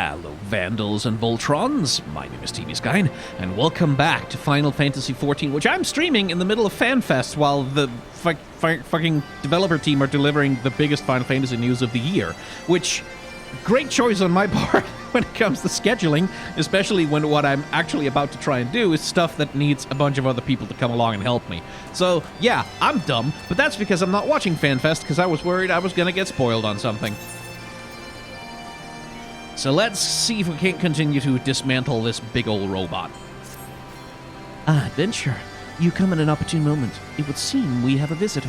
Hello, Vandals and Voltrons. My name is TV Skyn, and welcome back to Final Fantasy XIV, which I'm streaming in the middle of FanFest while the fucking developer team are delivering the biggest Final Fantasy news of the year. Which, great choice on my part when it comes to scheduling, especially when what I'm actually about to try and do is stuff that needs a bunch of other people to come along and help me. So, yeah, I'm dumb, but that's because I'm not watching FanFest because I was worried I was gonna get spoiled on something. So let's see if we can't continue to dismantle this big old robot. Ah, adventure. You come at an opportune moment. It would seem we have a visitor.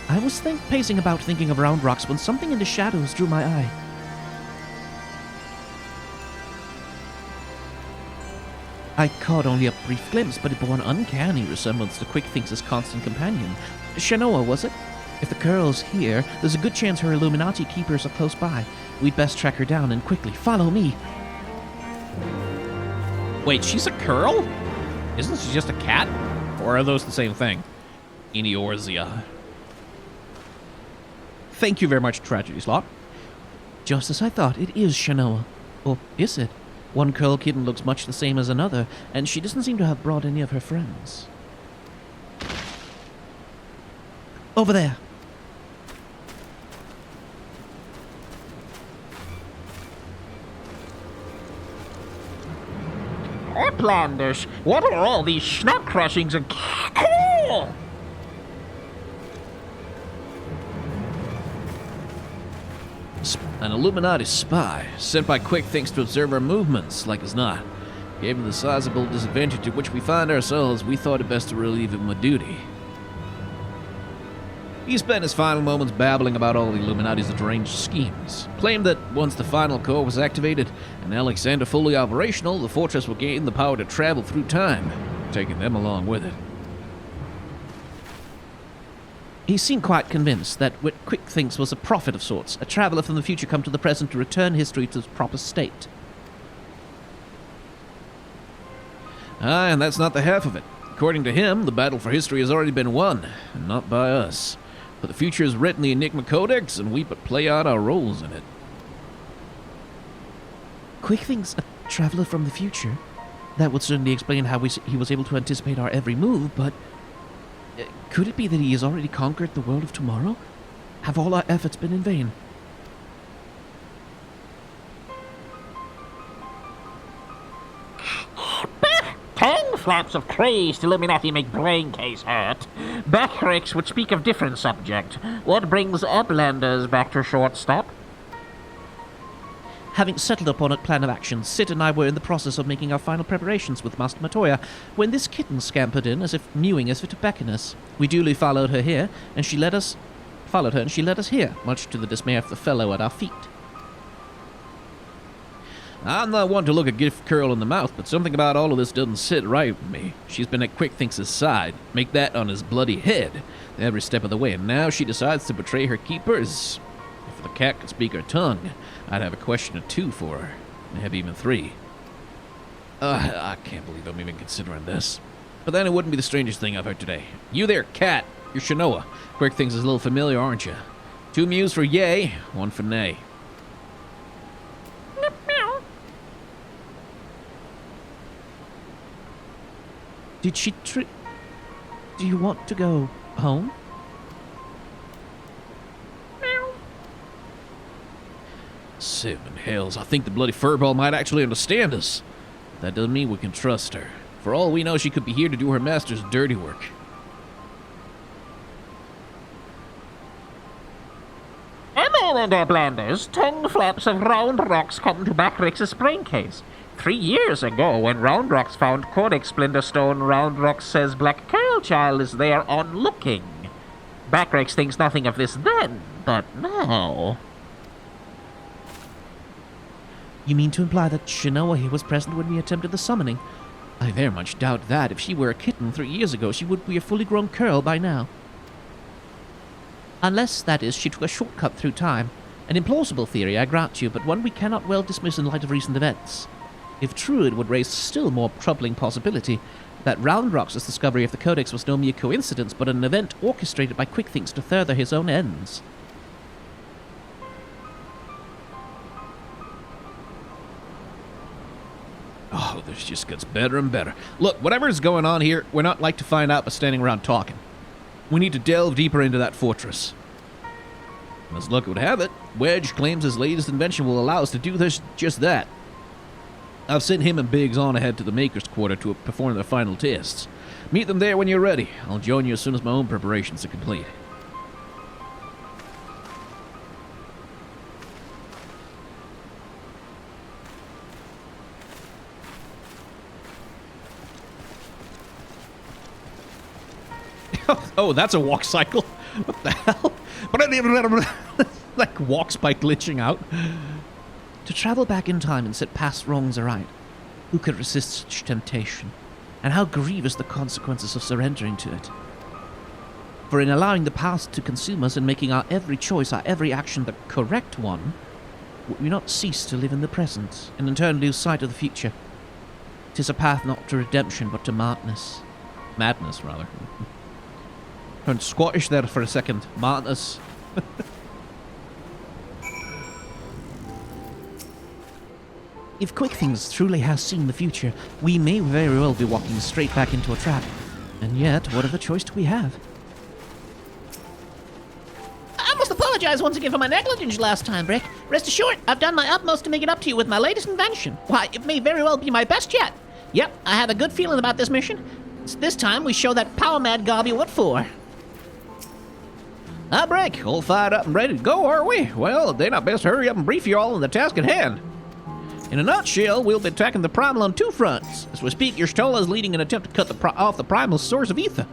I was pacing about thinking of Round Rocks when something in the shadows drew my eye. I caught only a brief glimpse, but it bore an uncanny resemblance to Quickthink's constant companion. Shanoa, was it? If the girl's here, there's a good chance her Illuminati keepers are close by. We'd best track her down and quickly follow me. Wait, she's a curl? Isn't she just a cat? Or are those the same thing? Eorzea. Thank you very much, Tragedy Slot. Just as I thought, it is Shanoa. Or is it? One curl kitten looks much the same as another, and she doesn't seem to have brought any of her friends. Over there. Outlandish! What are all these snap crushings and... Cool! An Illuminati spy, sent by Quickthinks to observe our movements, like as not. Given the sizable disadvantage in which we find ourselves, we thought it best to relieve him of duty. He spent his final moments babbling about all the Illuminati's deranged schemes, claimed that once the final core was activated and Alexander fully operational, the fortress will gain the power to travel through time, taking them along with it. He seemed quite convinced that what Quickthinks was a prophet of sorts, a traveler from the future come to the present to return history to its proper state. And that's not the half of it. According to him, the battle for history has already been won, and not by us. But the future is written in the Enigma Codex, and we but play out our roles in it. Quickthinks a traveler from the future? That would certainly explain how he was able to anticipate our every move, but... could it be that he has already conquered the world of tomorrow? Have all our efforts been in vain? Tongue flaps of crazed Illuminati make brain case hurt. Backricks would speak of different subject. What brings Uplanders back to shortstop? Having settled upon a plan of action, Sid and I were in the process of making our final preparations with Master Matoya when this kitten scampered in as if mewing as if to beckon us. We duly followed her here, and she led us here, much to the dismay of the fellow at our feet. I'm not one to look a gift curl in the mouth, but something about all of this doesn't sit right with me. She's been at Quickthinks' side, make that on his bloody head, every step of the way, and now she decides to betray her keepers. If the cat could speak her tongue, I'd have a question or two for her, maybe even three. I can't believe I'm even considering this. But then it wouldn't be the strangest thing I've heard today. You there, cat, you're Shanoa. Quickthinks is a little familiar, aren't you? 2 mews for yay, 1 for nay. Did she Do you want to go home? Seven hells, I think the bloody furball might actually understand us. That doesn't mean we can trust her. For all we know, she could be here to do her master's dirty work. And Uplanders, tongue flaps of Round Rocks come to Backricks' brain case. 3 years ago, when Round Rocks found Codex Splinterstone, Round Rocks says Black Curl Child is there on looking. Backricks thinks nothing of this then, but now... You mean to imply that Shanoa here was present when we attempted the summoning? I very much doubt that. If she were a kitten 3 years ago, she would be a fully grown curl by now. Unless, that is, she took a shortcut through time. An implausible theory, I grant you, but one we cannot well dismiss in light of recent events. If true, it would raise still more troubling possibility that Round Rock's discovery of the Codex was no mere coincidence, but an event orchestrated by Quickthinks to further his own ends. Oh, this just gets better and better. Look, whatever's going on here, we're not like to find out by standing around talking. We need to delve deeper into that fortress. As luck would have it, Wedge claims his latest invention will allow us to do just that. I've sent him and Biggs on ahead to the Maker's Quarter to perform their final tests. Meet them there when you're ready. I'll join you as soon as my own preparations are complete. Oh, that's a walk cycle. What the hell? Like walks by glitching out. To travel back in time and set past wrongs aright, who could resist such temptation? And how grievous the consequences of surrendering to it. For in allowing the past to consume us and making our every choice, our every action the correct one, would we not cease to live in the present, and in turn lose sight of the future? 'Tis a path not to redemption, but to madness. Madness, rather. Turned Scottish there for a second. Madness. If Quick Things truly has seen the future, we may very well be walking straight back into a trap. And yet, what other choice do we have? I must apologize once again for my negligence last time, Brick. Rest assured, I've done my utmost to make it up to you with my latest invention. Why, it may very well be my best yet. Yep, I have a good feeling about this mission. This time we show that power-mad Gobby what for. Brick, all fired up and ready to go, are we? Well, then I best hurry up and brief you all on the task at hand. In a nutshell, we'll be attacking the Primal on two fronts. As we speak, your Stola is leading an attempt to cut off the Primal's source of ether.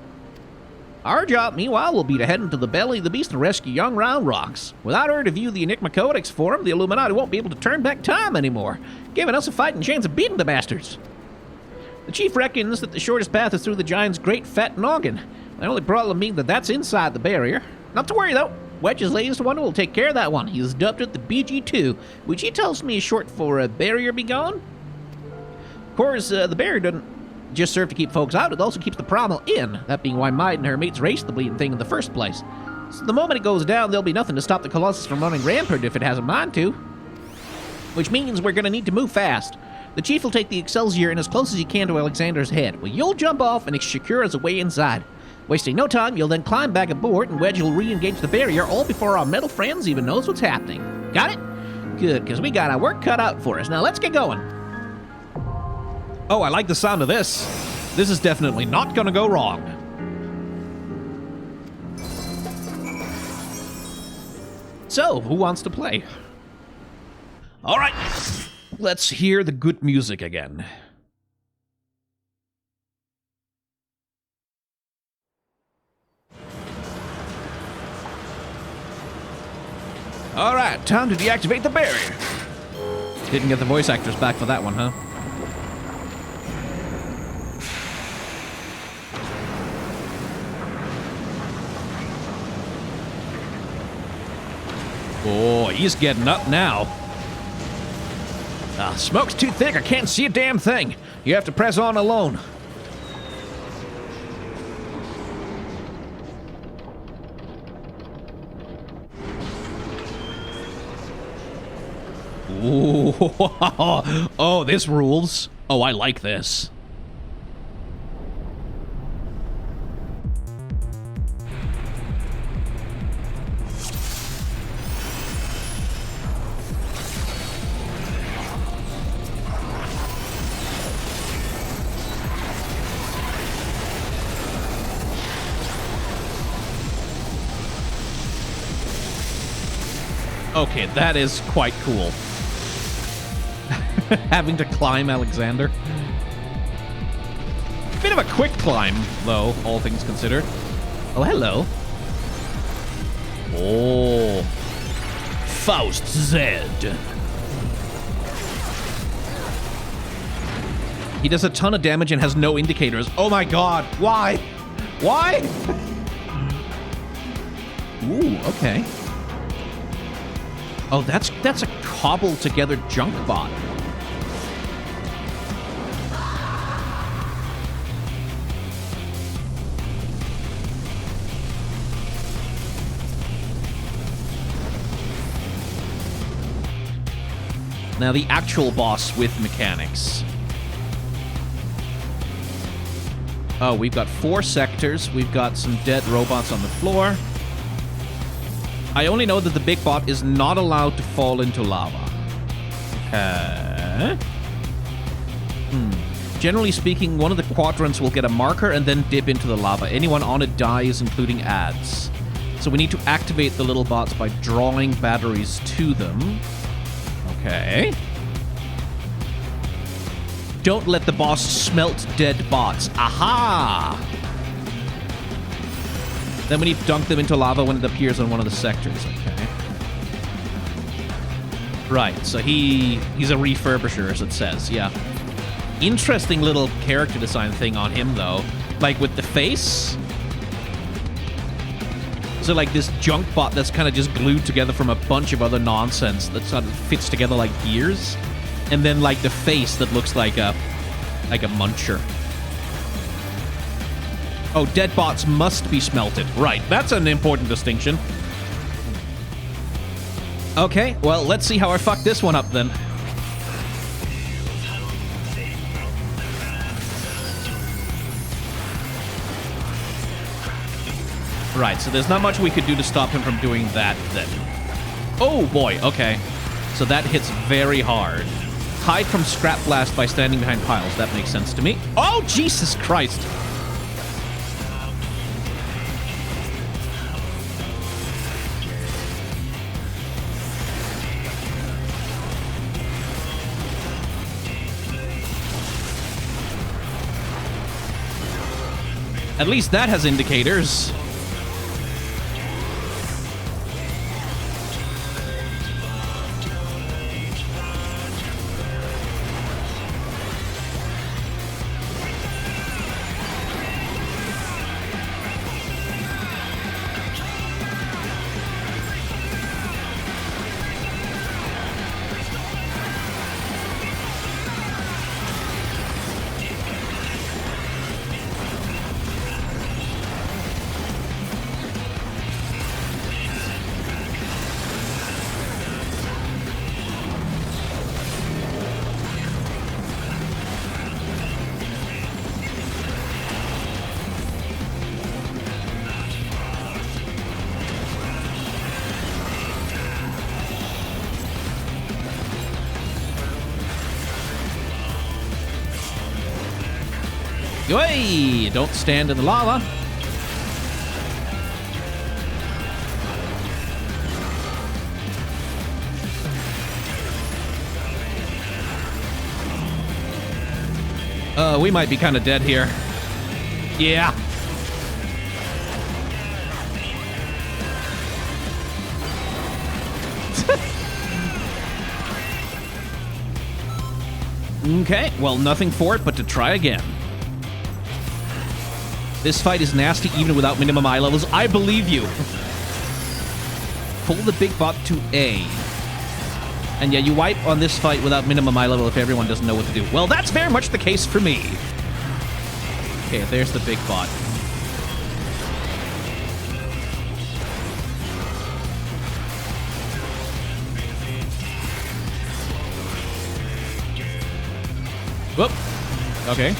Our job, meanwhile, will be to head into the belly of the beast and rescue young Round Rocks. Without her to view the Enigma Codex for him, the Illuminati won't be able to turn back time anymore, giving us a fighting chance of beating the bastards. The Chief reckons that the shortest path is through the Giant's great fat noggin. The only problem being that that's inside the barrier. Not to worry, though. Wedge's latest one will take care of that one. He has dubbed it the BG2, which he tells me is short for Barrier Be Gone. Of course, the barrier doesn't just serve to keep folks out, it also keeps the Primal in, that being why Might and her mates raced the bleeding thing in the first place. So the moment it goes down, there'll be nothing to stop the Colossus from running rampant if it has a mind to. Which means we're gonna need to move fast. The Chief will take the Excelsior in as close as he can to Alexander's head, while you'll jump off and secure us a way inside. Wasting no time, you'll then climb back aboard, and Wedge will re-engage the barrier all before our metal friends even knows what's happening. Got it? Good, because we got our work cut out for us. Now let's get going. Oh, I like the sound of this. This is definitely not gonna go wrong. So, who wants to play? All right, let's hear the good music again. All right, time to deactivate the barrier. Didn't get the voice actors back for that one, huh? Oh, he's getting up now. Smoke's too thick, I can't see a damn thing. You have to press on alone. Ooh, oh, this rules. Oh, I like this. Okay, that is quite cool. Having to climb Alexander. Bit of a quick climb, though, all things considered. Oh, hello. Oh. Faust Zed. He does a ton of damage and has no indicators. Oh my god, why? Why? Ooh, okay. Oh, that's a cobbled together junk bot. Now the actual boss with mechanics. Oh, we've got 4 sectors. We've got some dead robots on the floor. I only know that the big bot is not allowed to fall into lava. Okay. Generally speaking, one of the quadrants will get a marker and then dip into the lava. Anyone on it dies, including ads. So we need to activate the little bots by drawing batteries to them. Okay. Don't let the boss smelt dead bots. Aha! Then we need to dunk them into lava when it appears on one of the sectors. Okay. Right, so he's a refurbisher, as it says. Yeah. Interesting little character design thing on him, though. Like, with the face. So, like, this junk bot that's kind of just glued together from a bunch of other nonsense that sort of fits together like gears. And then, like, the face that looks like a muncher. Oh, dead bots must be smelted. Right, that's an important distinction. Okay, well, let's see how I fuck this one up, then. Right, so there's not much we could do to stop him from doing that, then. Oh, boy, okay. So that hits very hard. Hide from scrap blast by standing behind piles. That makes sense to me. Oh, Jesus Christ! At least that has indicators. Hey, don't stand in the lava. We might be kind of dead here. Yeah. Okay, well, nothing for it but to try again. This fight is nasty even without minimum eye levels. I believe you. Pull the big bot to A. And yeah, you wipe on this fight without minimum eye level if everyone doesn't know what to do. Well, that's very much the case for me. Okay, there's the big bot. Whoop. Okay.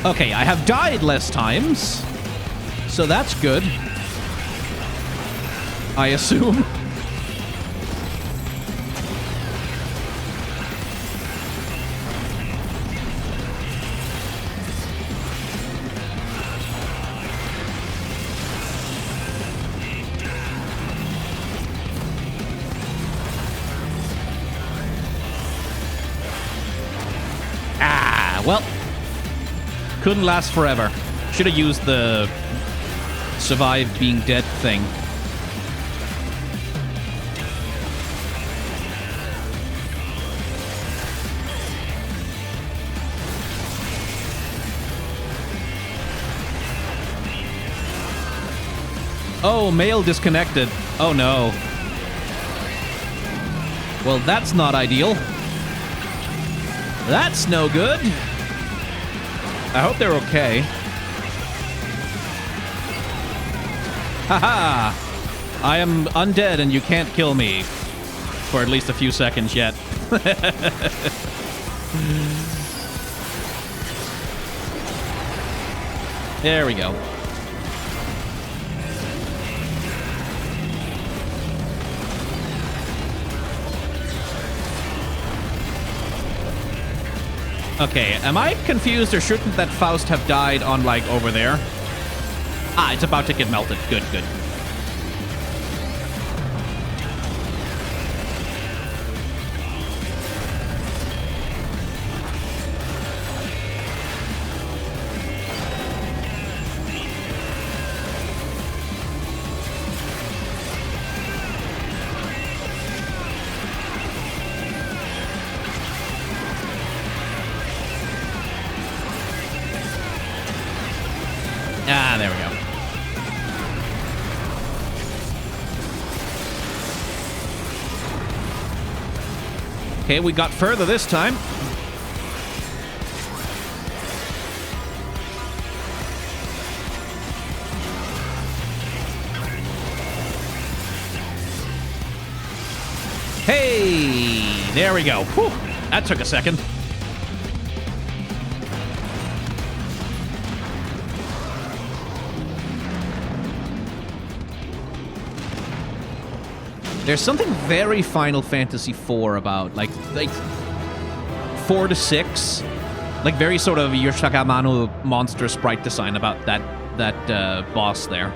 Okay, I have died less times, so that's good. I assume. Well, couldn't last forever. Should have used the survive being dead thing. Oh, mail disconnected. Oh no. Well, that's not ideal. That's no good. I hope they're okay. Haha! I am undead and you can't kill me. For at least a few seconds yet. There we go. Okay, am I confused or shouldn't that Faust have died on, like, over there? Ah, it's about to get melted. Good, good. Ah, there we go. Okay, we got further this time. Hey, there we go. Whew, that took a second. There's something very Final Fantasy IV about, like 4 to 6, like very sort of Yoshikamano monster sprite design about that boss there.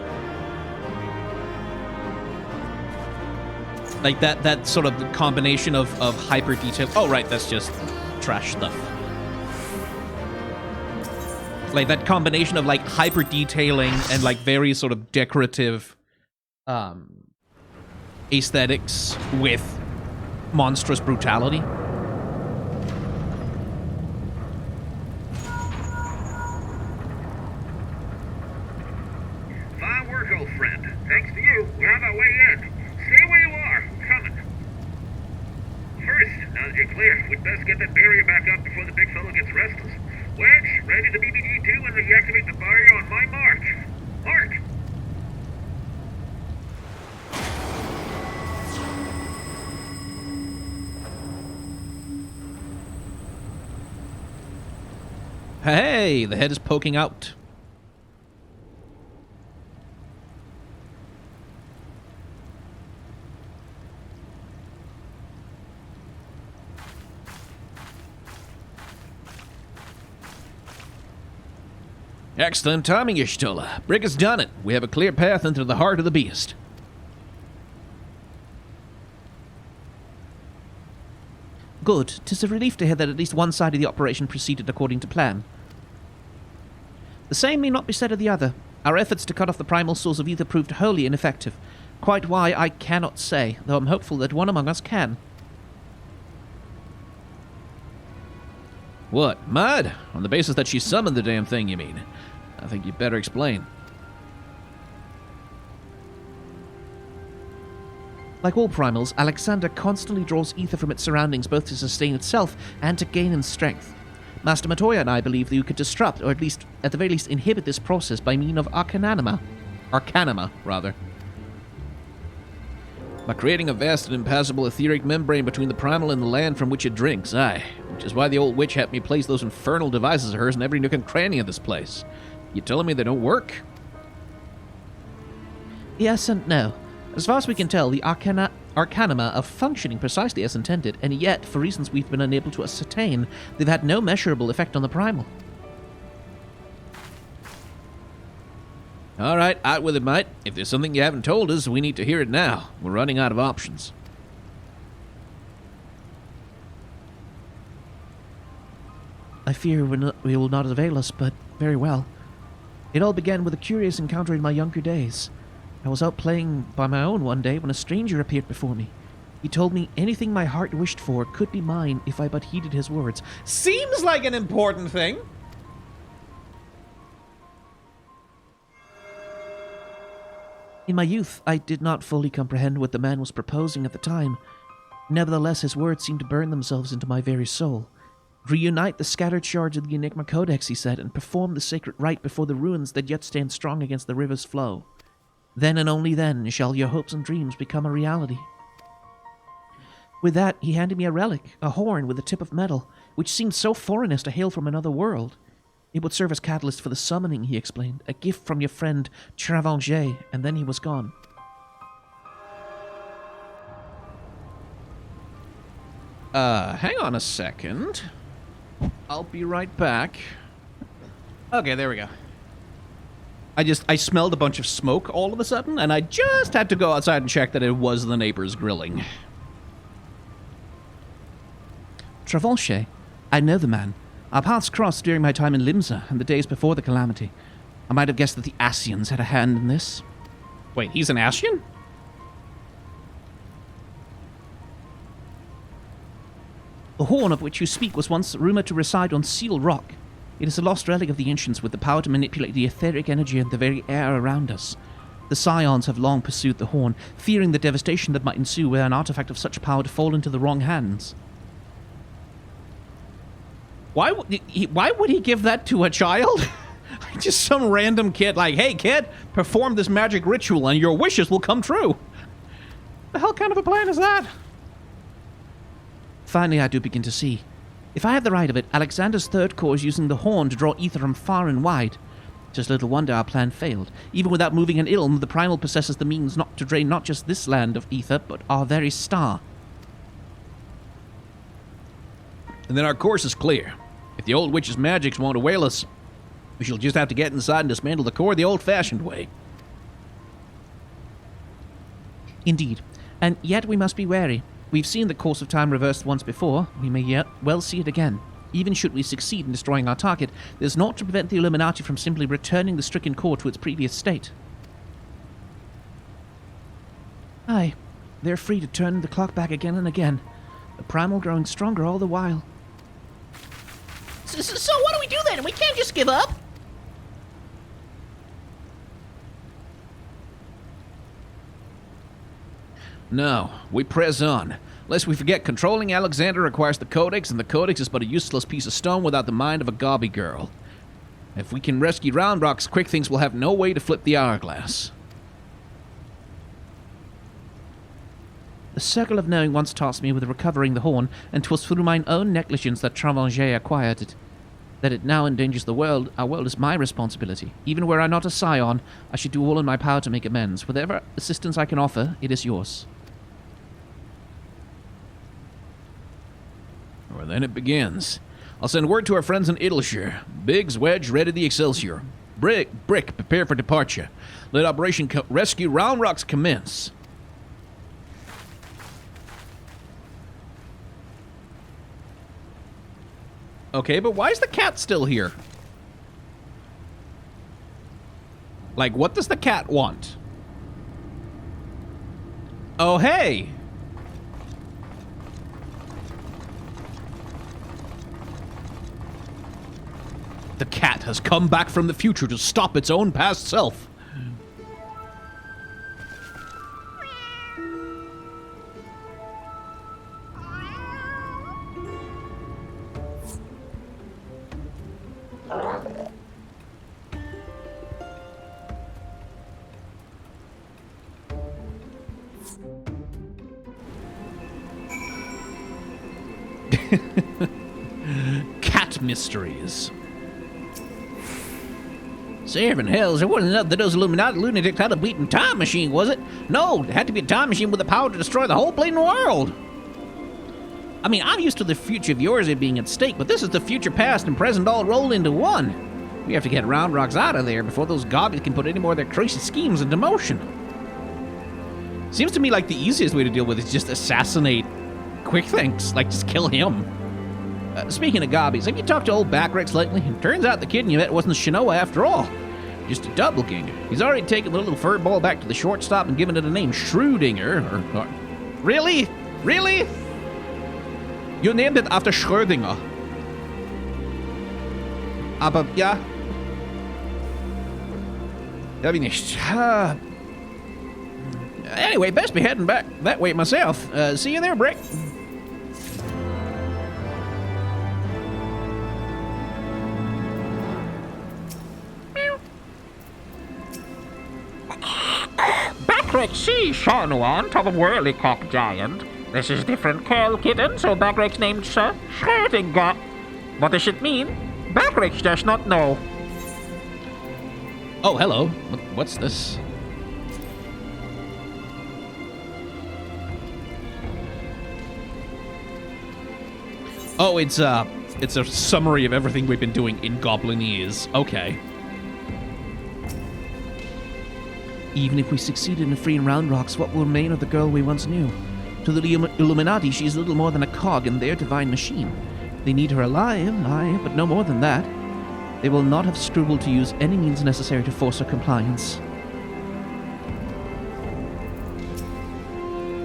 Like that sort of combination of hyper detail. Oh right, that's just trash stuff. Like that combination of like hyper detailing and like very sort of decorative aesthetics with monstrous brutality. Fine work, old friend. Thanks to you, we're on our way in. Stay where you are. I'm coming. First, now that you're clear, we'd best get that barrier back up before the big fellow gets restless. Wedge, ready to BBD2 and reactivate the barrier on my mark. Mark! Hey, the head is poking out. Excellent timing, Y'shtola. Brick has done it. We have a clear path into the heart of the beast. Good. 'Tis a relief to hear that at least one side of the operation proceeded according to plan. The same may not be said of the other. Our efforts to cut off the primal source of ether proved wholly ineffective. Quite why, I cannot say, though I'm hopeful that one among us can. What, mad? On the basis that she summoned the damn thing, you mean? I think you'd better explain. Like all primals, Alexander constantly draws ether from its surroundings both to sustain itself and to gain in strength. Master Matoya and I believe that you could disrupt, or at the very least inhibit this process by means of Arcanima, rather. By creating a vast and impassable etheric membrane between the primal and the land from which it drinks, aye. Which is why the old witch had me place those infernal devices of hers in every nook and cranny of this place. You telling me they don't work? Yes and no. As far as we can tell, the Arcanima are functioning precisely as intended, and yet, for reasons we've been unable to ascertain, they've had no measurable effect on the primal. All right, out with it, mate. If there's something you haven't told us, we need to hear it now. We're running out of options. I fear we will not avail us, but very well. It all began with a curious encounter in my younger days. I was out playing by my own one day when a stranger appeared before me. He told me anything my heart wished for could be mine if I but heeded his words. Seems like an important thing. In my youth, I did not fully comprehend what the man was proposing at the time. Nevertheless, his words seemed to burn themselves into my very soul. Reunite the scattered shards of the Enigma Codex, he said, and perform the sacred rite before the ruins that yet stand strong against the river's flow. Then and only then shall your hopes and dreams become a reality. With that, he handed me a relic, a horn with a tip of metal, which seemed so foreign as to hail from another world. It would serve as catalyst for the summoning, he explained, a gift from your friend Travanger, and then he was gone. Hang on a second. I'll be right back. Okay, there we go. I smelled a bunch of smoke all of a sudden, and I just had to go outside and check that it was the neighbors grilling. Travanger? I know the man. Our paths crossed during my time in Limsa and the days before the calamity. I might have guessed that the Asians had a hand in this. Wait, he's an Asian? The horn of which you speak was once rumored to reside on Seal Rock. It is a lost relic of the ancients with the power to manipulate the etheric energy and the very air around us. The Scions have long pursued the horn, fearing the devastation that might ensue were an artifact of such power to fall into the wrong hands. Why would he give that to a child? Just some random kid like, hey kid, perform this magic ritual and your wishes will come true. The hell kind of a plan is that? Finally, I do begin to see. If I have the right of it, Alexander's third corps is using the horn to draw ether from far and wide. Just little wonder our plan failed. Even without moving an ilm, the primal possesses the means not to drain not just this land of ether, but our very star. And then our course is clear. If the old witch's magics won't avail us, we shall just have to get inside and dismantle the core the old-fashioned way. Indeed. And yet we must be wary. We've seen the course of time reversed once before. We may yet well see it again. Even should we succeed in destroying our target, there's naught to prevent the Illuminati from simply returning the stricken core to its previous state. Aye, they're free to turn the clock back again and again. The primal growing stronger all the while. So what do we do then? We can't just give up. No, we press on. Lest we forget, controlling Alexander requires the Codex, and the Codex is but a useless piece of stone without the mind of a gobby girl. If we can rescue Round Rock's quick things will have no way to flip the hourglass. The circle of knowing once tasked me with recovering the horn, and 'twas through mine own negligence that Travanger acquired it. That it now endangers the world, our world is my responsibility. Even were I not a scion, I should do all in my power to make amends. Whatever assistance I can offer, it is yours. Well, then it begins. I'll send word to our friends in Idleshire. Biggs, Wedge, ready the Excelsior. Brick, prepare for departure. Let Operation Rescue Round Rocks commence. Okay, but why is the cat still here? Like, what does the cat want? Oh, hey! The cat has come back from the future to stop its own past self. Cat mysteries. Saving hells, it wasn't enough that those Illuminati lunatics had a beaten time machine, was it? No, it had to be a time machine with the power to destroy the whole bleeding world. I mean, I'm used to the future of yours being at stake, but this is the future past and present all rolled into one. We have to get Round Rocks out of there before those gobbies can put any more of their crazy schemes into motion. Seems to me like the easiest way to deal with it is just assassinate Quick Thinks. Like, just kill him. Speaking of gobbies, have you talked to old Backrex lately? It turns out the kid you met wasn't Shinoa after all. Just a doppelganger. He's already taken the little fur ball back to the shortstop and given it a name, Schrödinger. Really? Really? You named it after Schrödinger. Aber ja. Ja, wie nicht. Anyway, best be heading back that way myself. See you there, Brick. Backrek, see, Shanuan, top of Whirlycock Giant. This is different Curl Kitten, so Backrek's named Sir Schrödinger. What does it mean? Backrek does not know. Oh, hello. What's this? Oh, it's a summary of everything we've been doing in Goblinese. Okay. Even if we succeeded in freeing Round Rocks, what will remain of the girl we once knew? To the Illuminati, she is little more than a cog in their divine machine. They need her alive, aye, but no more than that. They will not have scrupled to use any means necessary to force her compliance.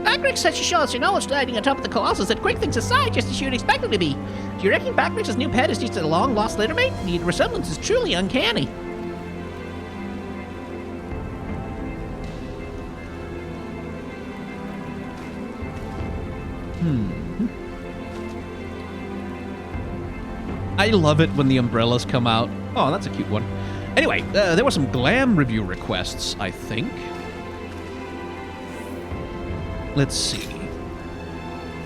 Backrix said she shows her nose sliding on top of the Colossus at quick things aside just as she would expect it to be. Do you reckon Backrix's new pet is just a long-lost littermate? The resemblance is truly uncanny. I love it when the umbrellas come out. Oh, that's a cute one. Anyway, there were some glam review requests, I think. Let's see.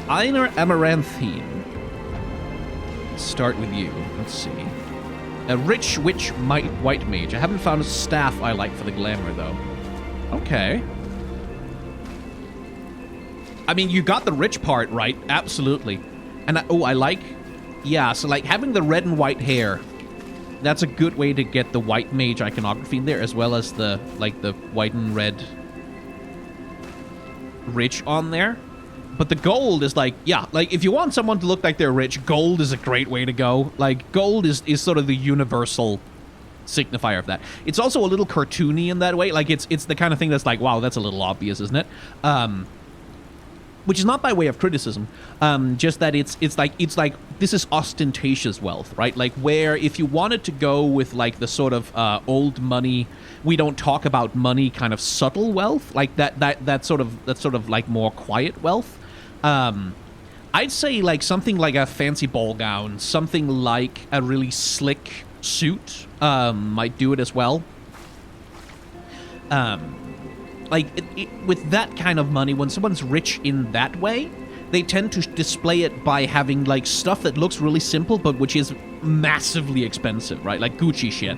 Einar Amaranthine. Let's start with you. Let's see. A rich witch white mage. I haven't found a staff I like for the glamour, though. Okay. I mean, you got the rich part right. Absolutely. And I like... Yeah, so like having the red and white hair, that's a good way to get the white mage iconography in there, as well as the white and red rich on there. But the gold is like, yeah, like if you want someone to look like they're rich, gold is a great way to go. Like gold is sort of the universal signifier of that. It's also a little cartoony in that way. Like it's the kind of thing that's like, wow, that's a little obvious, isn't it? Which is not by way of criticism, just that it's like this is ostentatious wealth, right? Like where if you wanted to go with like the sort of old money, we don't talk about money kind of subtle wealth, like that sort of like more quiet wealth. I'd say like something like a fancy ball gown, something like a really slick suit might do it as well. Like, with that kind of money, when someone's rich in that way, they tend to display it by having, like, stuff that looks really simple, but which is massively expensive, right? Like Gucci shit.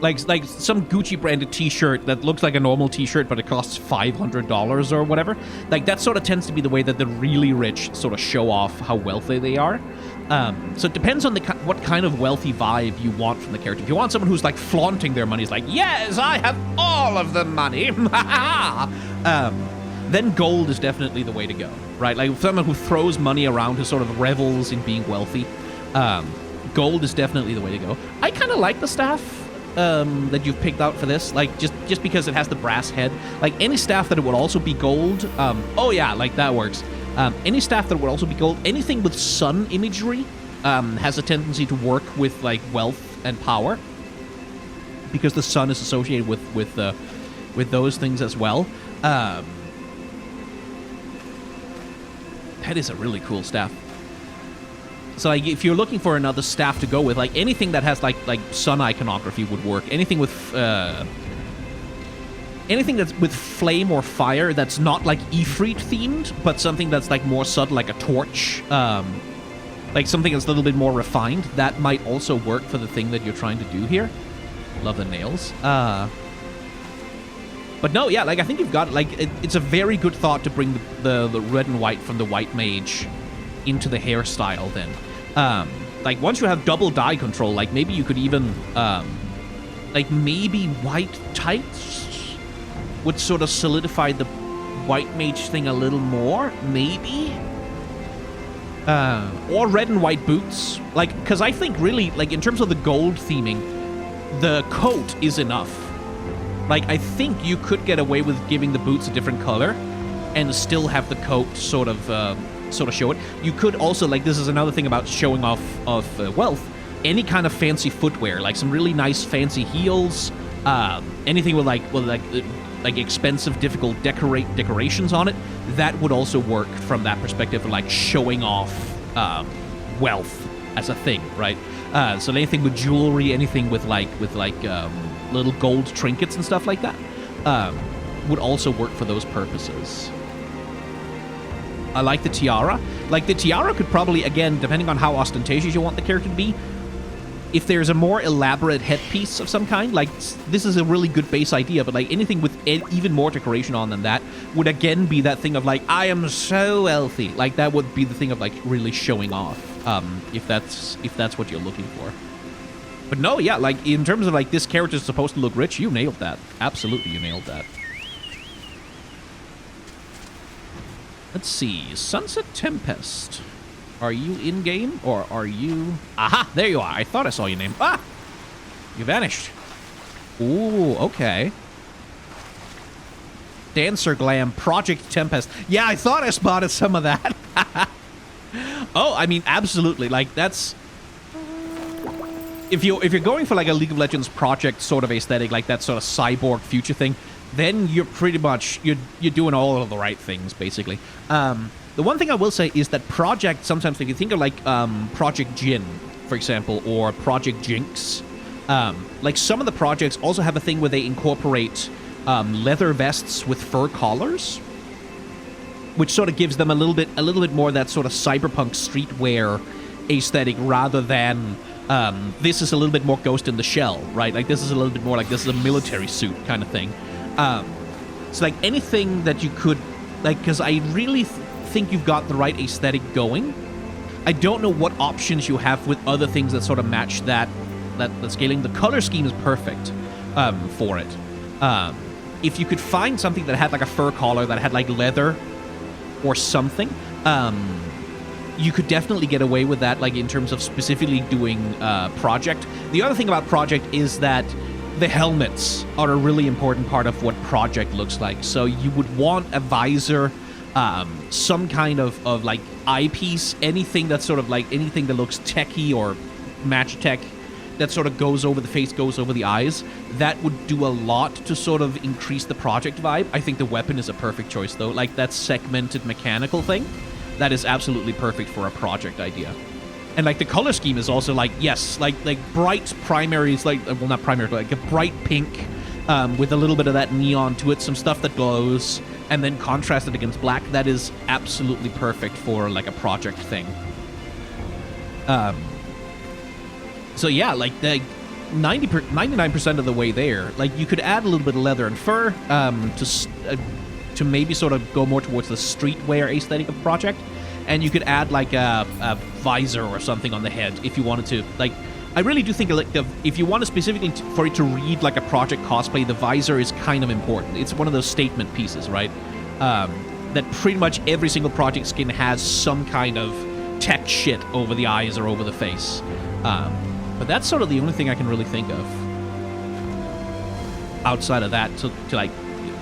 Like some Gucci-branded t-shirt that looks like a normal t-shirt, but it costs $500 or whatever. Like, that sort of tends to be the way that the really rich sort of show off how wealthy they are. So it depends on what kind of wealthy vibe you want from the character. If you want someone who's like flaunting their money, is like, yes, I have all of the money, then gold is definitely the way to go, right? Like someone who throws money around, who sort of revels in being wealthy, gold is definitely the way to go. I kind of like the staff that you've picked out for this, like just because it has the brass head. Like any staff that it would also be gold, oh yeah, like that works. Any staff that would also be gold, anything with sun imagery has a tendency to work with like wealth and power, because the sun is associated with those things as well. That is a really cool staff. So like, if you're looking for another staff to go with, like anything that has like sun iconography would work. Anything with anything that's with flame or fire that's not like Ifrit themed, but something that's like more subtle, like a torch, like something that's a little bit more refined, that might also work for the thing that you're trying to do here. Love the nails. But no, yeah, like I think you've got, like, it's a very good thought to bring the red and white from the white mage into the hairstyle then. Like once you have double dye control, like maybe you could even, like maybe white tights would sort of solidify the white mage thing a little more, maybe? Or red and white boots. Like, because I think really, like, in terms of the gold theming, the coat is enough. Like, I think you could get away with giving the boots a different color and still have the coat sort of show it. You could also, like, this is another thing about showing off of wealth, any kind of fancy footwear, like some really nice fancy heels, anything with like expensive, difficult decorations on it, that would also work from that perspective of like showing off wealth as a thing, right? So anything with jewelry, anything with little gold trinkets and stuff like that, would also work for those purposes. I like the tiara. Like, the tiara could probably, again, depending on how ostentatious you want the character to be, if there's a more elaborate headpiece of some kind, like, this is a really good base idea, but, like, anything with even more decoration on than that would, again, be that thing of, like, I am so wealthy. Like, that would be the thing of, like, really showing off, if that's what you're looking for. But no, yeah, like, in terms of, like, this character's supposed to look rich, you nailed that. Absolutely, you nailed that. Let's see. Sunset Tempest. Are you in-game, or are you... Aha! There you are. I thought I saw your name. Ah! You vanished. Ooh, okay. Dancer Glam, Project Tempest. Yeah, I thought I spotted some of that. Oh, I mean, absolutely. Like, that's... If you're going for, like, a League of Legends project sort of aesthetic, like that sort of cyborg future thing, then you're pretty much, you're doing all of the right things, basically. The one thing I will say is that Project, sometimes if you think of like Project Jin, for example, or Project Jinx, like some of the projects also have a thing where they incorporate leather vests with fur collars, which sort of gives them a little bit more of that sort of cyberpunk streetwear aesthetic rather than this is a little bit more Ghost in the Shell, right? Like this is a little bit more like this is a military suit kind of thing. So like anything that you could, like, because I really think you've got the right aesthetic going. I don't know what options you have with other things that sort of match that scaling. The color scheme is perfect for it. If you could find something that had like a fur collar, that had like leather or something, you could definitely get away with that, like in terms of specifically doing Project. The other thing about Project is that the helmets are a really important part of what Project looks like. So you would want a visor, some kind of like eyepiece, anything that's sort of like anything that looks techy or match tech that sort of goes over the face, goes over the eyes. That would do a lot to sort of increase the Project vibe. I think the weapon is a perfect choice though. Like that segmented mechanical thing, that is absolutely perfect for a Project idea. And like the color scheme is also like, yes, like bright primaries, like, well, not primary, but like a bright pink with a little bit of that neon to it, some stuff that glows, and then contrasted against black. That is absolutely perfect for like a Project thing. So yeah, like the 99% of the way there, like you could add a little bit of leather and fur to maybe sort of go more towards the streetwear aesthetic of Project. And you could add like a visor or something on the head if you wanted to. Like, I really do think like if you want to specifically for it to read like a Project cosplay, the visor is kind of important. It's one of those statement pieces, right? That pretty much every single Project skin has some kind of tech shit over the eyes or over the face. But that's sort of the only thing I can really think of outside of that to like.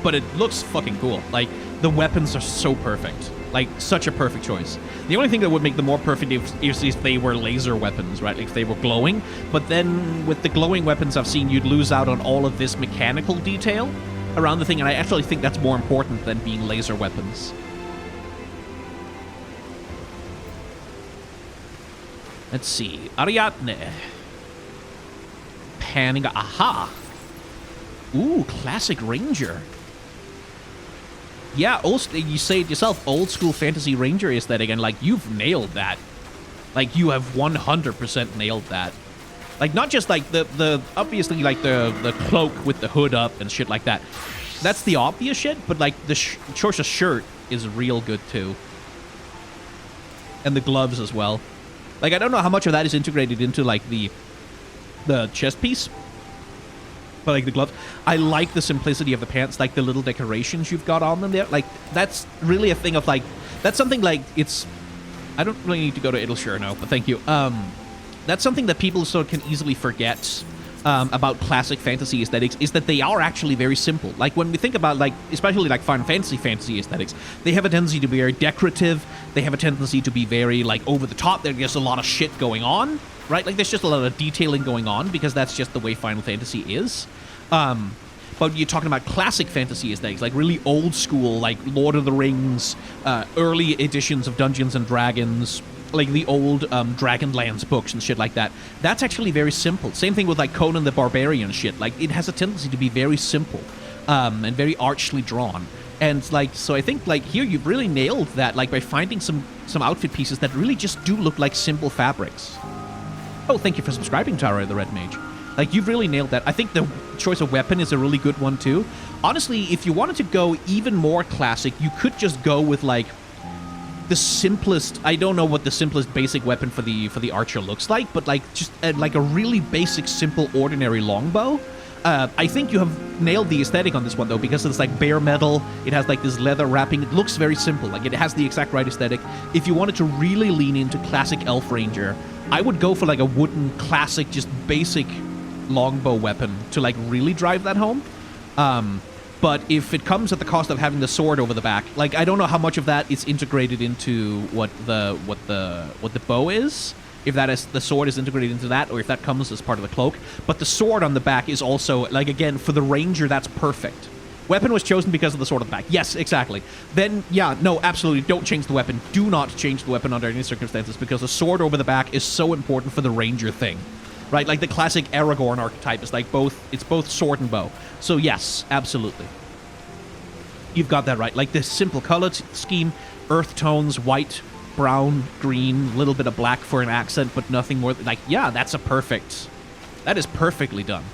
But it looks fucking cool. Like the weapons are so perfect. Like, such a perfect choice. The only thing that would make them more perfect is if they were laser weapons, right? Like, if they were glowing. But then, with the glowing weapons I've seen, you'd lose out on all of this mechanical detail around the thing, and I actually think that's more important than being laser weapons. Let's see. Ariadne. Panning. Aha! Ooh, classic Ranger. Yeah, you say it yourself, old school fantasy ranger aesthetic, and like you've nailed that. Like you have 100% nailed that. Like not just like the obviously like the cloak with the hood up and shit like that. That's the obvious shit, but like the Chorsha shirt is real good too. And the gloves as well. Like I don't know how much of that is integrated into like the chest piece. But like the gloves, I like the simplicity of the pants, like the little decorations you've got on them there. Like that's really a thing of like, that's something like it's, I don't really need to go to Idleshire now, but thank you. That's something that people sort of can easily forget about classic fantasy aesthetics, is that they are actually very simple. Like when we think about like, especially like Final Fantasy aesthetics, they have a tendency to be very decorative. They have a tendency to be very like over the top. There's a lot of shit going on. right? Like, there's just a lot of detailing going on because that's just the way Final Fantasy is. But you're talking about classic fantasy aesthetics, like really old school, like Lord of the Rings, early editions of Dungeons and Dragons, like the old Dragonlance books and shit like that. That's actually very simple. Same thing with like Conan the Barbarian shit. Like, it has a tendency to be very simple and very archly drawn. And like, so I think like here you've really nailed that, like by finding some outfit pieces that really just do look like simple fabrics. Oh, thank you for subscribing, Tara the Red Mage. Like, you've really nailed that. I think the choice of weapon is a really good one, too. Honestly, if you wanted to go even more classic, you could just go with, like, the simplest... I don't know what the simplest basic weapon for the archer looks like, but, like, just, like, a really basic, simple, ordinary longbow. I think you have nailed the aesthetic on this one, though, because it's, like, bare metal. It has, like, this leather wrapping. It looks very simple. Like, it has the exact right aesthetic. If you wanted to really lean into classic Elf Ranger, I would go for, like, a wooden, classic, just basic... longbow weapon to like really drive that home. But if it comes at the cost of having the sword over the back, like I don't know how much of that is integrated into what the bow is. If that is the sword is integrated into that, or if that comes as part of the cloak. But the sword on the back is also like, again, for the ranger, that's perfect. Weapon was chosen because of the sword on the back. Yes, exactly. Then, yeah, no, absolutely, don't change the weapon. Do not change the weapon under any circumstances, because the sword over the back is so important for the ranger thing. Right, like the classic Aragorn archetype is like it's both sword and bow. So yes, absolutely. You've got that right. Like this simple color scheme, earth tones, white, brown, green, little bit of black for an accent, but nothing more. Like, yeah, that is perfectly done.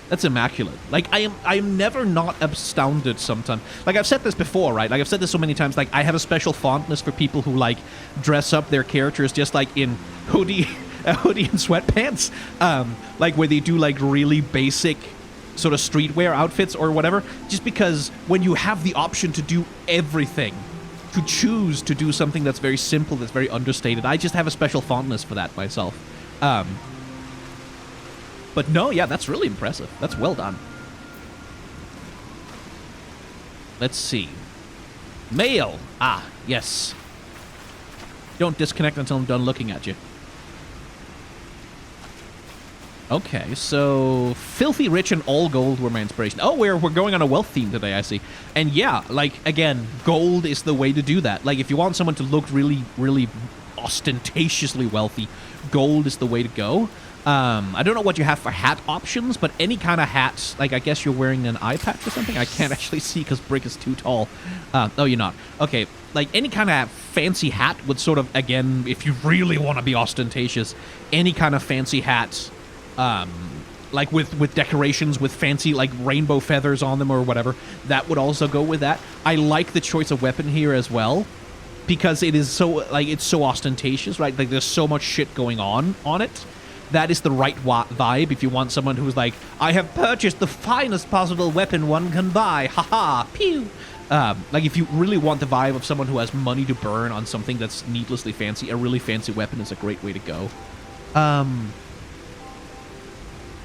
That's immaculate. Like, I am never not astounded sometimes. Like, I've said this before, right? Like, I've said this so many times. Like, I have a special fondness for people who, like, dress up their characters just, like, in hoodie and sweatpants. Like, where they do, like, really basic sort of streetwear outfits or whatever. Just because when you have the option to do everything, to choose to do something that's very simple, that's very understated, I just have a special fondness for that myself. But no, yeah, that's really impressive. That's well done. Let's see. Mail. Ah, yes. Don't disconnect until I'm done looking at you. Okay, so filthy rich and all gold were my inspiration. Oh, we're going on a wealth theme today, I see. And yeah, like, again, gold is the way to do that. Like, if you want someone to look really, really ostentatiously wealthy, gold is the way to go. I don't know what you have for hat options, but any kind of hat, like, I guess you're wearing an eye patch or something? I can't actually see because Brick is too tall. Oh, you're not. Okay, like, any kind of fancy hat would sort of, again, if you really want to be ostentatious, any kind of fancy hat, like, with decorations, with fancy, like, rainbow feathers on them or whatever, that would also go with that. I like the choice of weapon here as well, because it is so, like, it's so ostentatious, right? Like, there's so much shit going on it. That is the right vibe if you want someone who's like, I have purchased the finest possible weapon one can buy. Haha, pew. Like, if you really want the vibe of someone who has money to burn on something that's needlessly fancy, a really fancy weapon is a great way to go.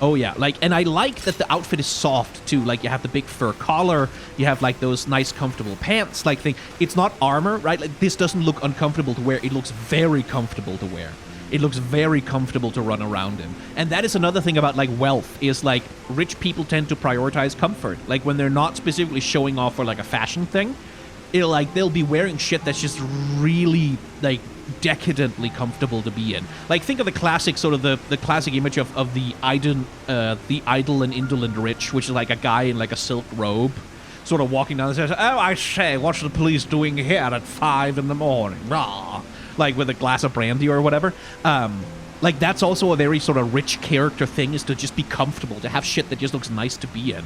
Oh, yeah. Like, and I like that the outfit is soft, too. Like, you have the big fur collar. You have, like, those nice, comfortable pants. Like, it's not armor, right? Like, this doesn't look uncomfortable to wear. It looks very comfortable to wear. It looks very comfortable to run around in. And that is another thing about, like, wealth, is, like, rich people tend to prioritize comfort. Like, when they're not specifically showing off for, like, a fashion thing, they'll be wearing shit that's just really, like, decadently comfortable to be in. Like, think of the classic, sort of the classic image of the idle and indolent rich, which is, like, a guy in, like, a silk robe, sort of walking down the stairs. Oh, I say, what's the police doing here at 5 in the morning? Rah! Like, with a glass of brandy or whatever. Like, that's also a very sort of rich character thing, is to just be comfortable, to have shit that just looks nice to be in.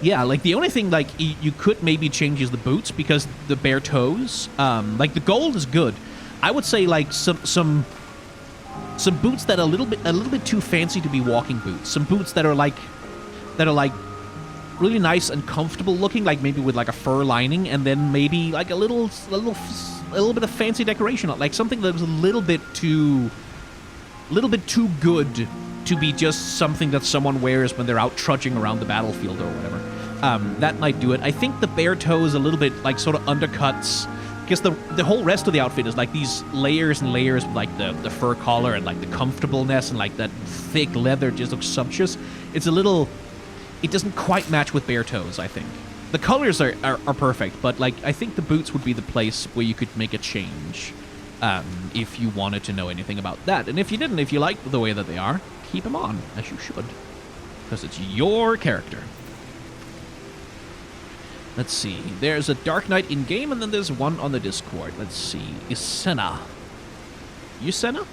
Yeah, like, the only thing, like, you could maybe change is the boots, because the bare toes. Like, the gold is good. I would say, like, some boots that are a little bit too fancy to be walking boots. Some boots that are like really nice and comfortable looking, like maybe with like a fur lining, and then maybe like a little bit of fancy decoration, like something that was a little bit too good to be just something that someone wears when they're out trudging around the battlefield or whatever. That might do it. I think the bare toe is a little bit like sort of undercuts because the whole rest of the outfit is like these layers and layers with like the fur collar and like the comfortableness and like that thick leather just looks sumptuous. It's a little, it doesn't quite match with bare toes, I think. The colors are perfect, but like I think the boots would be the place where you could make a change if you wanted to know anything about that. And if you didn't, if you liked the way that they are, keep them on, as you should, because it's your character. Let's see. There's a Dark Knight in-game, and then there's one on the Discord. Let's see. Isena. Yusena?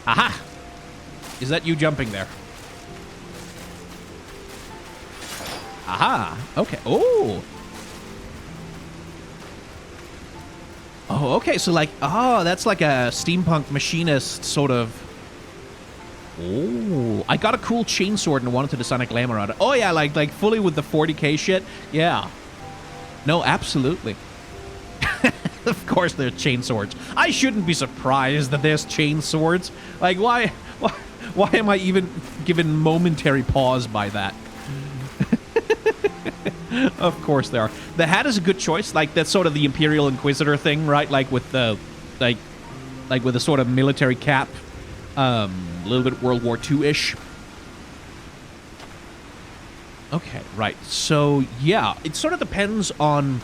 Aha! Is that you jumping there? Aha! Okay. Oh! Oh, okay. So, like, oh, that's like a steampunk machinist sort of... Oh, I got a cool chainsword and wanted to design a Glamour on it. Oh yeah, like fully with the 40k shit. Yeah. No, absolutely. Of course there's chainswords. I shouldn't be surprised that there's chainswords. Like why am I even given momentary pause by that? Of course there are. The hat is a good choice. Like that's sort of the Imperial Inquisitor thing, right? Like with the like with a sort of military cap. A little bit World War II-ish. Okay, right. So, yeah, it sort of depends on,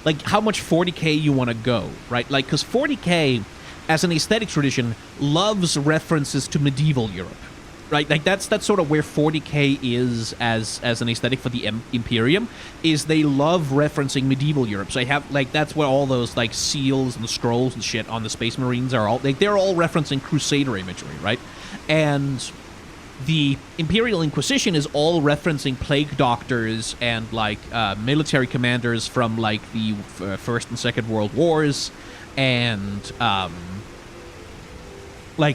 like, how much 40k you want to go, right? Like, because 40k, as an aesthetic tradition, loves references to medieval Europe, right? Like, that's sort of where 40k is as an aesthetic for the Imperium, is they love referencing medieval Europe. So I have, like, that's where all those, like, seals and scrolls and shit on the Space Marines are all, like, they're all referencing Crusader imagery, right? And the Imperial Inquisition is all referencing plague doctors and, like, military commanders from, like, the First and Second World Wars and,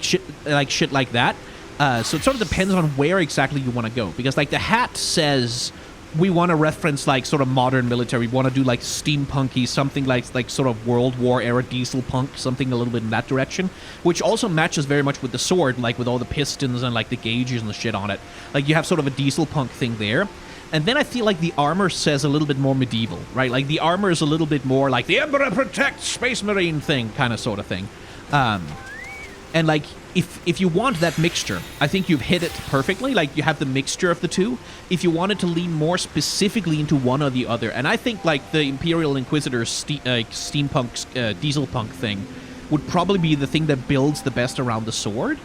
shit like that. So it sort of depends on where exactly you want to go. Because, like, the hat says we want to reference, like, sort of modern military. We want to do, like, steampunky, something like sort of World War era diesel punk, something a little bit in that direction. Which also matches very much with the sword, like, with all the pistons and, like, the gauges and the shit on it. Like, you have sort of a diesel punk thing there. And then I feel like the armor says a little bit more medieval, right? Like, the armor is a little bit more like the Emperor Protects Space Marine thing, kind of sort of thing. And, like, if you want that mixture, I think you've hit it perfectly. Like, you have the mixture of the two. If you wanted to lean more specifically into one or the other, and I think, like, the Imperial Inquisitor's steampunk, diesel punk thing would probably be the thing that builds the best around the sword.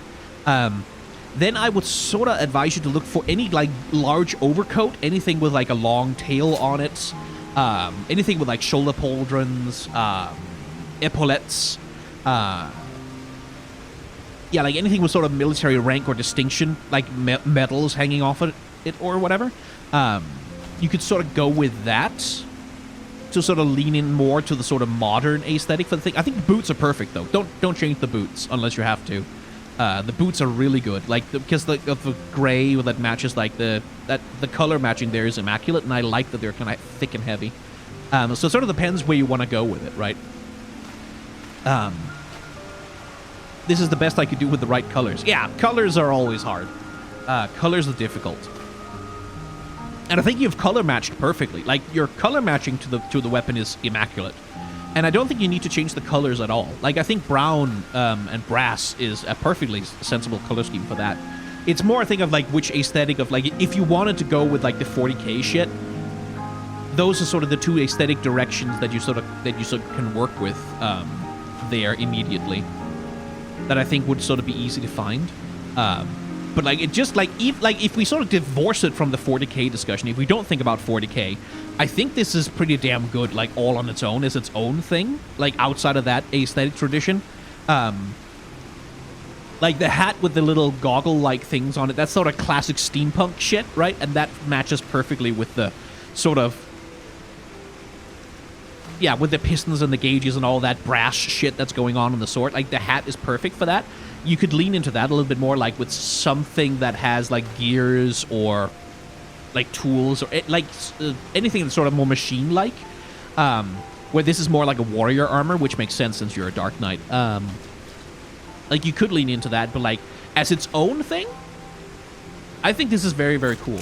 Then I would sort of advise you to look for any, like, large overcoat, anything with, like, a long tail on it, anything with, like, shoulder pauldrons, epaulettes, yeah, like anything with sort of military rank or distinction, like medals hanging off it or whatever. You could sort of go with that to sort of lean in more to the sort of modern aesthetic for the thing. I think the boots are perfect, though. Don't change the boots unless you have to. The boots are really good, like because of the gray that matches like the color matching there is immaculate, and I like that they're kind of thick and heavy. So it sort of depends where you want to go with it, right? This is the best I could do with the right colors. Yeah, colors are always hard. Colors are difficult. And I think you've color matched perfectly. Like, your color matching to the weapon is immaculate. And I don't think you need to change the colors at all. Like, I think brown and brass is a perfectly sensible color scheme for that. It's more a thing of, like, which aesthetic of, like, if you wanted to go with, like, the 40k shit, those are sort of the two aesthetic directions that you sort of can work with there immediately. That I think would sort of be easy to find. But, like, it just, like, if we sort of divorce it from the 40k discussion, if we don't think about 40k, I think this is pretty damn good, like, all on its own, as its own thing, like, outside of that aesthetic tradition. Like, the hat with the little goggle-like things on it, that's sort of classic steampunk shit, right? And that matches perfectly with the sort of... Yeah, with the pistons and the gauges and all that brass shit that's going on in the sword. Like, the hat is perfect for that. You could lean into that a little bit more, like, with something that has, like, gears or, like, tools or, like, anything that's sort of more machine-like. Where this is more like a warrior armor, which makes sense since you're a Dark Knight. Like, you could lean into that, but, like, as its own thing, I think this is very, very cool.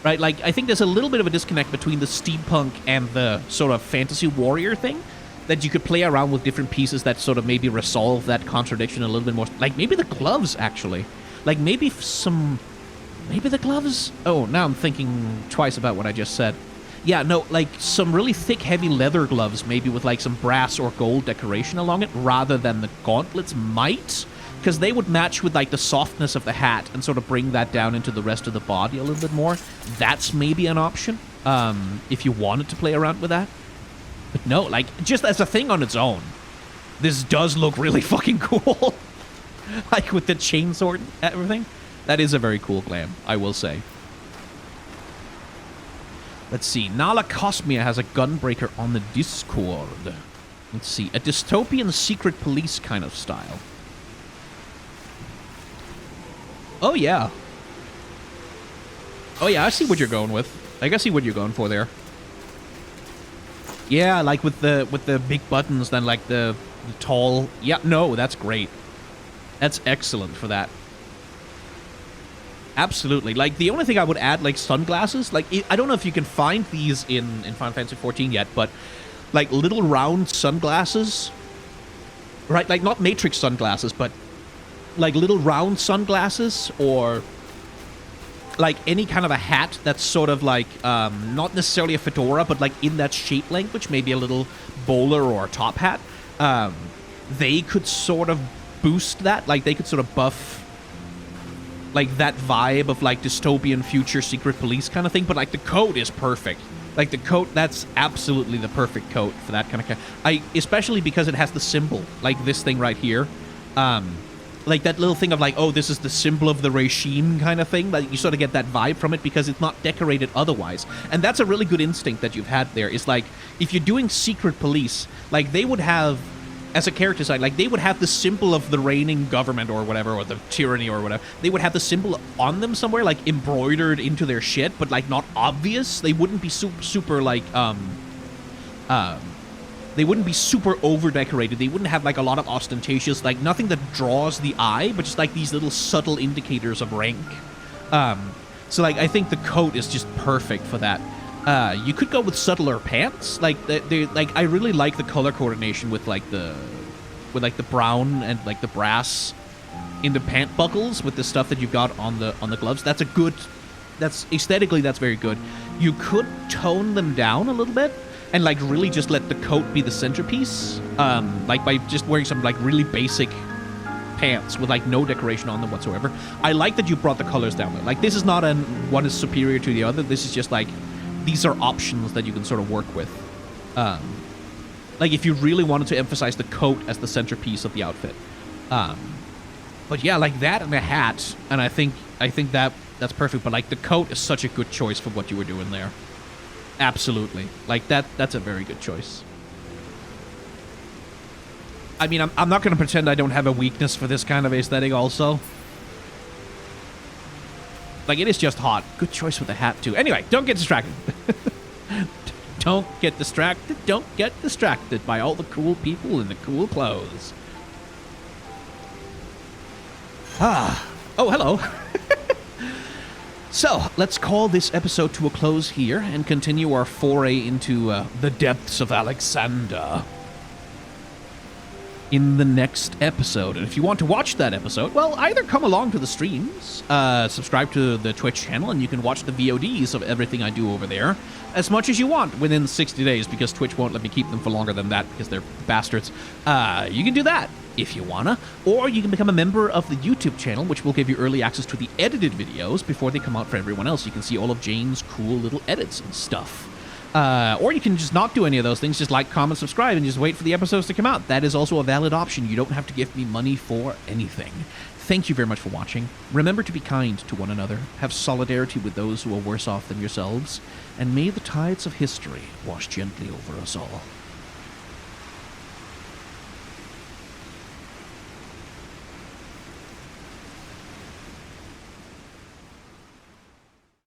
right? Like, I think there's a little bit of a disconnect between the steampunk and the sort of fantasy warrior thing, that you could play around with different pieces that sort of maybe resolve that contradiction a little bit more. Like, maybe the gloves, actually. Like, maybe the gloves? Oh, now I'm thinking twice about what I just said. Yeah, no, like, some really thick, heavy leather gloves, maybe with, like, some brass or gold decoration along it, rather than the gauntlets might, because they would match with, like, the softness of the hat and sort of bring that down into the rest of the body a little bit more. That's maybe an option, if you wanted to play around with that. But no, like, just as a thing on its own, this does look really fucking cool. Like, with the chainsaw and everything. That is a very cool glam, I will say. Let's see. Nala Cosmia has a gunbreaker on the Discord. Let's see. A dystopian secret police kind of style. Oh, yeah. Oh, yeah, I see what you're going with. I can see what you're going for there. Yeah, like with the big buttons, then like the tall... Yeah, no, that's great. That's excellent for that. Absolutely. Like, the only thing I would add, like, sunglasses. Like, I don't know if you can find these in Final Fantasy XIV yet, but, like, little round sunglasses. Right? Like, not Matrix sunglasses, but, like, little round sunglasses, or... like any kind of a hat that's sort of like, not necessarily a fedora, but like in that shape language, maybe a little bowler or a top hat, they could sort of boost that. Like, they could sort of buff, like, that vibe of, like, dystopian future secret police kind of thing. But, like, the coat is perfect. Like, the coat, that's absolutely the perfect coat for that kind of... especially because it has the symbol, like this thing right here. Like, that little thing of, like, oh, this is the symbol of the regime kind of thing. Like, you sort of get that vibe from it because it's not decorated otherwise. And that's a really good instinct that you've had there. Is, like, if you're doing secret police, like, they would have, as a character side, like, they would have the symbol of the reigning government or whatever, or the tyranny or whatever. They would have the symbol on them somewhere, like, embroidered into their shit, but, like, not obvious. They wouldn't be super, like, they wouldn't be super over-decorated. They wouldn't have, like, a lot of ostentatious, like, nothing that draws the eye, but just, like, these little subtle indicators of rank. So, like, I think the coat is just perfect for that. You could go with subtler pants. Like, like, I really like the color coordination with, like, the brown and, like, the brass in the pant buckles with the stuff that you've got on the gloves. That's a good... That's... Aesthetically, that's very good. You could tone them down a little bit, and, like, really just let the coat be the centerpiece. Like, by just wearing some, like, really basic pants with, like, no decoration on them whatsoever. I like that you brought the colors down there. Like, this is not one is superior to the other. This is just, like, these are options that you can sort of work with. Like, if you really wanted to emphasize the coat as the centerpiece of the outfit. But, yeah, like, that and a hat, and I think that's perfect. But, like, the coat is such a good choice for what you were doing there. Absolutely. Like, that's a very good choice. I mean, I'm not going to pretend I don't have a weakness for this kind of aesthetic also. Like, it is just hot. Good choice with the hat, too. Anyway, don't get distracted. Don't get distracted. Don't get distracted by all the cool people in the cool clothes. Ah. Oh, hello. So, let's call this episode to a close here and continue our foray into the depths of Alexander in the next episode. And if you want to watch that episode, well, either come along to the streams, subscribe to the Twitch channel, and you can watch the VODs of everything I do over there as much as you want within 60 days, because Twitch won't let me keep them for longer than that because they're bastards. You can do that if you wanna, or you can become a member of the YouTube channel, which will give you early access to the edited videos before they come out for everyone else. You can see all of Jane's cool little edits and stuff. Or you can just not do any of those things, just like, comment, subscribe, and just wait for the episodes to come out. That is also a valid option. You don't have to give me money for anything. Thank you very much for watching. Remember to be kind to one another, have solidarity with those who are worse off than yourselves, and may the tides of history wash gently over us all.